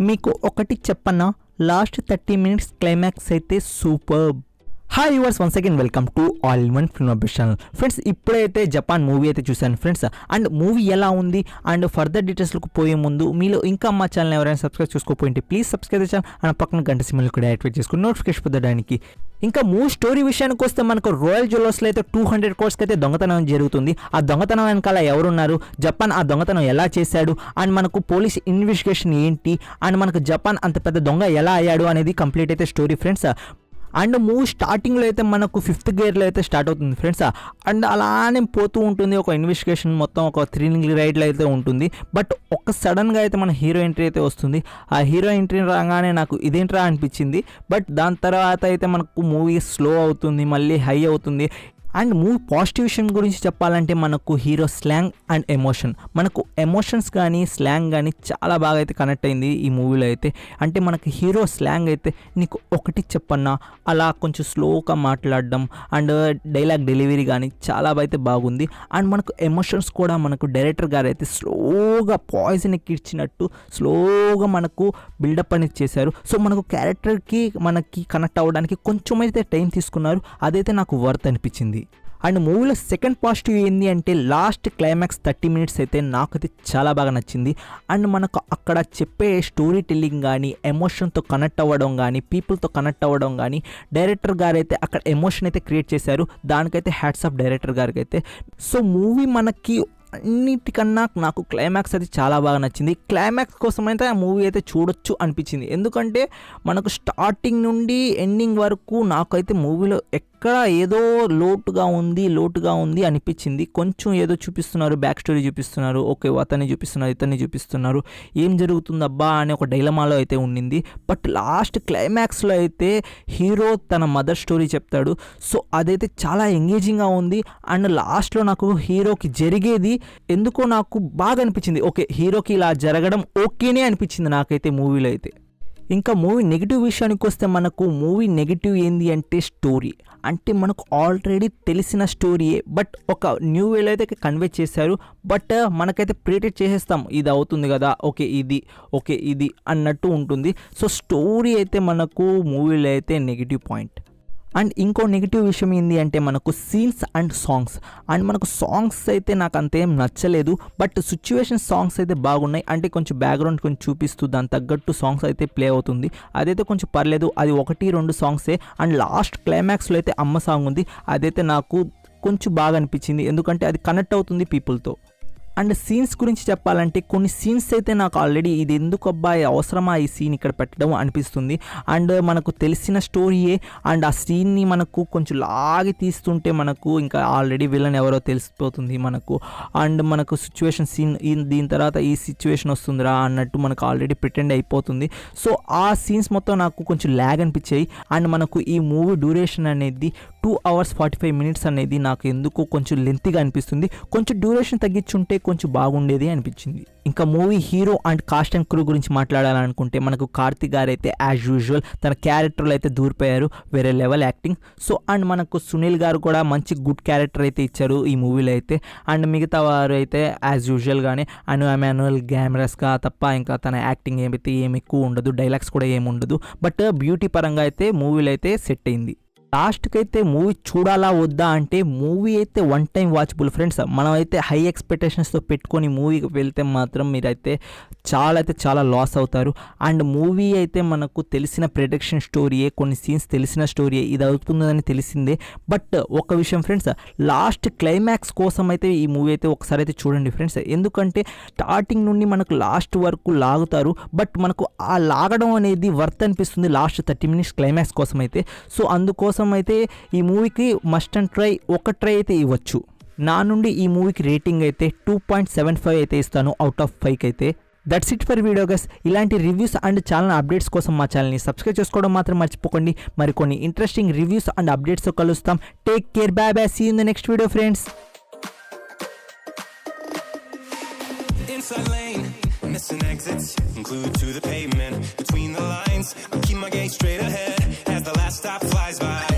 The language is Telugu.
మీకు ఒకటి చెప్పన్నా, లాస్ట్ 30 minutes క్లైమాక్స్ అయితే superb. Hi yours, once again welcome to all in one film update channel. Friends, ఇప్పుడైతే జపాన్ మూవీ అయితే చూశాను ఫ్రెండ్స్. అండ్ మూవీ ఎలా ఉంది అండ్ ఫర్దర్ డీటెయిల్స్లకు పోయే ముందు మీలో ఇంకా మా ఛానల్ ఎవరైనా సబ్స్క్రైబ్ చేసుకోకపోయింటే ప్లీజ్ సబ్స్క్రైబ్ ఛానల్ అండ్ పక్కన గంట సింబల్ కూడా యాక్టివేట్ చేసుకుని నోటిఫికేషన్ పొందడానికి. ఇంకా మూవీ స్టోరీ విషయానికి వస్తే మనకు రాయల్ జ్యువెలర్స్లో అయితే 200 crores అయితే దొంగతనం జరుగుతుంది. ఆ దొంగతనం వెనకాల ఎవరున్నారు, జపాన్ ఆ దొంగతనం ఎలా చేశాడు, అండ్ మనకు పోలీస్ ఇన్వెస్టిగేషన్ ఏంటి, అండ్ మనకు జపాన్ అంత పెద్ద దొంగ ఎలా అయ్యాడు అనేది కంప్లీట్ అయితే స్టోరీ ఫ్రెండ్స్. అండ్ మూవీ స్టార్టింగ్లో అయితే మనకు 5th gearలో అయితే స్టార్ట్ అవుతుంది ఫ్రెండ్స్. అండ్ అలానే పోతూ ఉంటుంది, ఒక ఇన్వెస్టిగేషన్ మొత్తం ఒక థ్రిల్లింగ్ రైడ్లో అయితే ఉంటుంది. బట్ ఒక సడన్గా అయితే మన హీరో ఎంట్రీ అయితే వస్తుంది. ఆ హీరో ఎంట్రీ రాగానే నాకు ఇదేంట్రా అనిపించింది. బట్ దాని తర్వాత అయితే మనకు మూవీ స్లో అవుతుంది, మళ్ళీ హై అవుతుంది. అండ్ మూవీ పాజిటివ్ విషయం గురించి చెప్పాలంటే మనకు హీరో స్లాంగ్ అండ్ ఎమోషన్, మనకు ఎమోషన్స్ కానీ స్లాంగ్ కానీ చాలా బాగా అయితే కనెక్ట్ అయింది ఈ మూవీలో అయితే. అంటే మనకు హీరో స్లాంగ్ అయితే నీకు ఒకటి చెప్పన్నా అలా కొంచెం స్లోగా మాట్లాడడం అండ్ డైలాగ్ డెలివరీ కానీ చాలా అయితే బాగుంది. అండ్ మనకు ఎమోషన్స్ కూడా మనకు డైరెక్టర్ గారు అయితే స్లోగా పాయిజన్ ఎక్కించినట్టు స్లోగా మనకు బిల్డప్ అనేది చేశారు. సో మనకు క్యారెక్టర్కి మనకి కనెక్ట్ అవ్వడానికి కొంచెం అయితే టైం తీసుకున్నారు, అదైతే నాకు వర్త్ అనిపించింది. అండ్ మూవీలో సెకండ్ పాజిటివ్ ఏంది అంటే లాస్ట్ క్లైమాక్స్ 30 minutes అయితే నాకైతే చాలా బాగా నచ్చింది. అండ్ మనకు అక్కడ చెప్పే స్టోరీ టెల్లింగ్ కానీ ఎమోషన్తో కనెక్ట్ అవ్వడం కానీ పీపుల్తో కనెక్ట్ అవ్వడం కానీ డైరెక్టర్ గారు అయితే అక్కడ ఎమోషన్ అయితే క్రియేట్ చేశారు. దానికైతే హ్యాట్స్ ఆఫ్ డైరెక్టర్ గారికి అయితే. సో మూవీ మనకి అన్నిటికన్నా నాకు క్లైమాక్స్ అయితే చాలా బాగా నచ్చింది. క్లైమాక్స్ కోసం అయితే ఆ మూవీ అయితే చూడొచ్చు అనిపించింది. ఎందుకంటే మనకు స్టార్టింగ్ నుండి ఎండింగ్ వరకు నాకైతే మూవీలో ఎక్కడ ఏదో లోటుగా ఉంది అనిపించింది. కొంచెం ఏదో చూపిస్తున్నారు, బ్యాక్ స్టోరీ చూపిస్తున్నారు, ఓకే అతన్ని చూపిస్తున్నారు, ఇతన్ని చూపిస్తున్నారు, ఏం జరుగుతుందబ్బా అనే ఒక డైలమాలో అయితే ఉండింది. బట్ లాస్ట్ క్లైమాక్స్లో అయితే హీరో తన మదర్ స్టోరీ చెప్తాడు. సో అదైతే చాలా ఎంగేజింగ్గా ఉంది. అండ్ లాస్ట్లో నాకు హీరోకి జరిగేది ఎందుకో నాకు బాగా అనిపించింది. ఓకే, హీరోకి ఇలా జరగడం ఓకేనే అనిపించింది నాకైతే మూవీలో అయితే. ఇంకా మూవీ నెగిటివ్ విషయానికి వస్తే మనకు మూవీ నెగిటివ్ ఏంది అంటే స్టోరీ. అంటే మనకు ఆల్రెడీ తెలిసిన స్టోరీయే, బట్ ఒక న్యూ వేలో అయితే కన్వే చేశారు. బట్ మనకైతే ప్రిడిక్ట్ చేసేస్తాం ఇది అవుతుంది కదా, ఓకే ఇది అన్నట్టు ఉంటుంది. సో స్టోరీ అయితే మనకు మూవీలో అయితే నెగిటివ్ పాయింట్. అండ్ ఇంకో నెగిటివ్ విషయం ఏంటి అంటే మనకు సీన్స్ అండ్ సాంగ్స్. అండ్ మనకు సాంగ్స్ అయితే నాకు అంతేం నచ్చలేదు, బట్ సిచ్యువేషన్ సాంగ్స్ అయితే బాగున్నాయి. అంటే కొంచెం బ్యాక్గ్రౌండ్ కొంచెం చూపిస్తూ దాని తగ్గట్టు సాంగ్స్ అయితే ప్లే అవుతుంది, అదైతే కొంచెం పర్లేదు. అది 1-2 సాంగ్సే. అండ్ లాస్ట్ క్లైమాక్స్లో అయితే అమ్మ సాంగ్ ఉంది, అదైతే నాకు కొంచెం బాగా అనిపించింది, ఎందుకంటే అది కనెక్ట్ అవుతుంది పీపుల్తో. అండ్ సీన్స్ గురించి చెప్పాలంటే కొన్ని సీన్స్ అయితే నాకు ఆల్రెడీ ఇది ఎందుకు అబ్బాయి అవసరమా ఈ సీన్ ఇక్కడ పెట్టడం అనిపిస్తుంది. అండ్ మనకు తెలిసిన స్టోరీయే, అండ్ ఆ సీన్ని మనకు కొంచెం లాగి తీస్తుంటే మనకు ఇంకా ఆల్రెడీ విలన్ ఎవరో తెలిసిపోతుంది మనకు. అండ్ మనకు సిచ్యువేషన్ సీన్ దీని తర్వాత ఈ సిచ్యువేషన్ వస్తుందిరా అన్నట్టు మనకు ఆల్రెడీ ప్రిటెండ్ అయిపోతుంది. సో ఆ సీన్స్ మొత్తం నాకు కొంచెం ల్యాగ్ అనిపించాయి. అండ్ మనకు ఈ మూవీ డ్యూరేషన్ అనేది 2 hours 45 minutes అనేది నాకు ఎందుకు కొంచెం లెంతీగా అనిపిస్తుంది. కొంచెం డ్యూరేషన్ తగ్గించుంటే కొంచెం బాగుండేది అనిపించింది. ఇంకా movie hero and cost and crew గురించి మాట్లాడాలనుకుంటే మనకు కార్తిక్ గారు అయితే యాజ్ యూజువల్ తన క్యారెక్టర్లో అయితే దూరిపోయారు, వేరే లెవెల్ యాక్టింగ్. సో అండ్ మనకు సునీల్ గారు కూడా మంచి గుడ్ క్యారెక్టర్ అయితే ఇచ్చారు ఈ మూవీలో అయితే. అండ్ మిగతా వారు అయితే యాజ్ యూజువల్గానే ఎమాన్యుయల్ గ్యామరస్గా తప్ప ఇంకా తన యాక్టింగ్ ఏమి ఎక్కువ ఉండదు, డైలాగ్స్ కూడా ఏమి ఉండదు. బట్ బ్యూటీ పరంగా అయితే మూవీలో అయితే సెట్ అయింది. లాస్ట్కి అయితే మూవీ చూడాలా వద్దా అంటే మూవీ అయితే 1 time వాచబుల్ ఫ్రెండ్స్. మనం అయితే హై ఎక్స్పెక్టేషన్స్తో పెట్టుకొని మూవీకి వెళ్తే మాత్రం మీరైతే చాలా లాస్ అవుతారు. అండ్ మూవీ అయితే మనకు తెలిసిన ప్రెడిక్షన్ స్టోరీయే, కొన్ని సీన్స్ తెలిసిన స్టోరీయే, ఇది అవుతుందని తెలిసిందే. బట్ ఒక విషయం ఫ్రెండ్స్, లాస్ట్ క్లైమాక్స్ కోసం అయితే ఈ మూవీ అయితే ఒకసారి అయితే చూడండి ఫ్రెండ్స్. ఎందుకంటే స్టార్టింగ్ నుండి మనకు లాస్ట్ వరకు లాగుతారు, బట్ మనకు ఆ లాగడం అనేది వర్త్ అనిపిస్తుంది లాస్ట్ 30 minutes క్లైమాక్స్ కోసం అయితే. సో అందుకోసం అయితే ఈ మూవీకి మస్ట్ అండ్ ఒక ట్రై అయితే ఇవ్వచ్చు. నా నుండి ఈ మూవీకి రేటింగ్ అయితే 2.75 అయితే ఇస్తాను అవుట్ ఆఫ్ 5 అయితే. That's it for video guys. ఇలాంటి రివ్యూస్ అండ్ ఛానల్ అప్డేట్స్ కోసం మా ఛానల్ని సబ్స్క్రైబ్ చేసుకోవడం మాత్రం మర్చిపోకండి. మరికొన్ని ఇంట్రెస్టింగ్ రివ్యూస్ అండ్ అప్డేట్స్తో కలుస్తాం. Take care, bye bye, see you in the next video friends. Missing exits, glued to the pavement. Between the lines, I keep my gaze straight ahead as the last stop flies by.